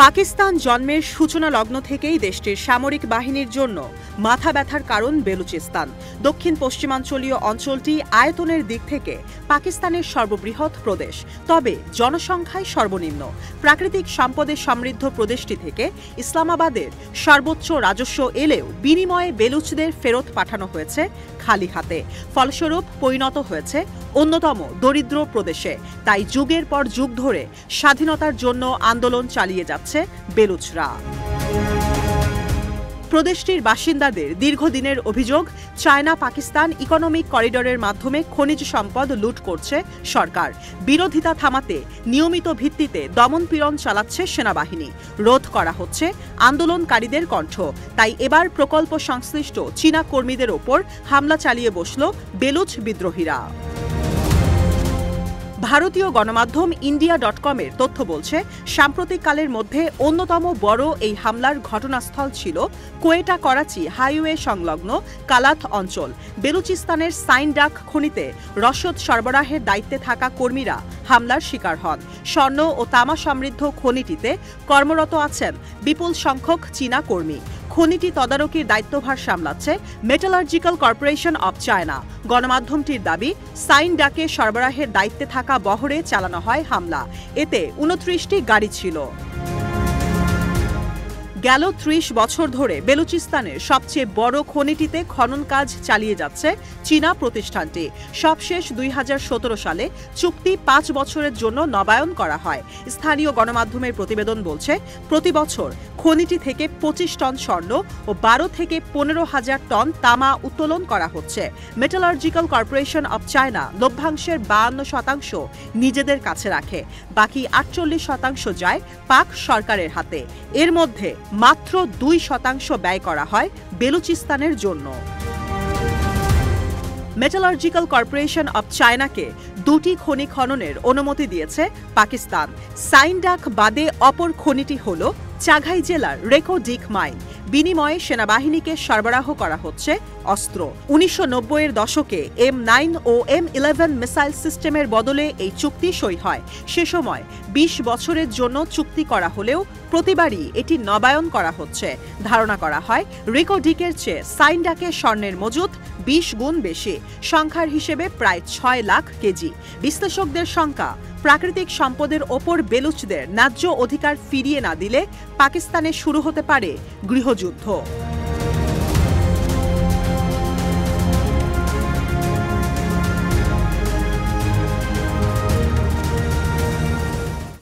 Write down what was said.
পাকিস্তান জন্মের সূচনা লগ্ন থেকেই দেশটির সামরিক বাহিনীর জন্য মাথা ব্যথার কারণ বেলুচিস্তান। দক্ষিণ পশ্চিমাঞ্চলীয় অঞ্চলটি আয়তনের দিক থেকে পাকিস্তানের সর্ববৃহৎ প্রদেশ, তবে জনসংখ্যায় সর্বনিম্ন। প্রাকৃতিক সম্পদে সমৃদ্ধ প্রদেশটি থেকে ইসলামাবাদের সর্বোচ্চ রাজস্ব এলেও বিনিময়ে বেলুচদের ফেরত পাঠানো হয়েছে খালি হাতে। ফলস্বরূপ পরিণত হয়েছে অন্যতম দরিদ্র প্রদেশে। তাই যুগের পর যুগ ধরে স্বাধীনতার জন্য আন্দোলন চালিয়ে যাচ্ছে বেলুচরা। প্রদেশটির বাসিন্দাদের দীর্ঘদিনের অভিযোগ, চায়না পাকিস্তান ইকোনমিক করিডোরের মাধ্যমে খনিজ সম্পদ লুট করছে সরকার। বিরোধিতা থামাতে নিয়মিত ভিত্তিতে দমনপীড়ন চালাচ্ছে সেনাবাহিনী। রোধ করা হচ্ছে আন্দোলনকারীদের কণ্ঠ। তাই এবার প্রকল্প সংশ্লিষ্ট চীনা কর্মীদের ওপর হামলা চালিয়ে বসল বেলুচ বিদ্রোহীরা। ভারতীয় গণমাধ্যম ইন্ডিয়া.com-এর তথ্য বলছে, সাম্প্রতিককালের মধ্যে অন্যতম বড় এই হামলার ঘটনাস্থল ছিল কোয়েটা করাচি হাইওয়ে সংলগ্ন কালাথ অঞ্চল। বেলুচিস্তানের সাইনডাক খনিতে রসদ সরবরাহের দায়িত্বে থাকা কর্মীরা হামলার শিকার হন। স্বর্ণ ও তামা সমৃদ্ধ খনিটিতে কর্মরত আছেন বিপুল সংখ্যক চীনা কর্মী। খনিটি তদারকির দায়িত্বভার সামলাচ্ছে মেটালার্জিক্যাল কর্পোরেশন অব চায়না। গণমাধ্যমটির দাবি, সাইনডাকে সরবরাহের দায়িত্বে থাকা বহরে চালানো হয় হামলা। এতে ২৯টি গাড়ি ছিল। গেল ৩০ বছর ধরে বেলুচিস্তানের সবচেয়ে বড় খনিটিতে খনন কাজ চালিয়ে যাচ্ছে চীনা প্রতিষ্ঠানটি। সবশেষ ২০১৭ সালে চুক্তি ৫ বছরের জন্য নবায়ন করা হয়। স্থানীয় গণমাধ্যমের প্রতিবেদন বলছে, প্রতি বছর খনিটি থেকে ২৫ টন স্বর্ণ ও ১২ থেকে ১৫,০০০ টন তামা উত্তোলন করা হচ্ছে। মেটালার্জিক্যাল কর্পোরেশন অব চায়না লভ্যাংশের ৫২% নিজেদের কাছে রাখে, বাকি ৪৮% যায় পাক সরকারের হাতে। এর মধ্যে মাত্র ২% ব্যয় করা হয় বেলুচিস্তানের জন্য। মেটালার্জিক্যাল কর্পোরেশন অব চায়নাকে ২টি খনি খননের অনুমতি দিয়েছে পাকিস্তান। সাইনডাক বাদে অপর খনিটি হল চাঘাই জেলার রেকো ডিক মাইন। বিনিময়ে সেনাবাহিনীকে সরবরাহ করা হচ্ছে অস্ত্র। ১৯৯০-এর দশকে M9 ও M11 মিসাইল সিস্টেমের বদলে এই চুক্তি সই হয়। সে সময় ২০ বছরের জন্য চুক্তি করা হলেও প্রতিবারই এটি নবায়ন করা হচ্ছে। ধারণা করা হয়, রেকো ডিকের চেয়ে সাইনডাকে স্বর্ণের মজুত ২০ গুণ বেশি, সংখ্যার হিসেবে প্রায় ৬ লাখ কেজি। বিশ্লেষকদের শঙ্কা, প্রাকৃতিক সম্পদের ওপর বেলুচদের ন্যায্য অধিকার ফিরিয়ে না দিলে পাকিস্তানে শুরু হতে পারে গৃহযুদ্ধ।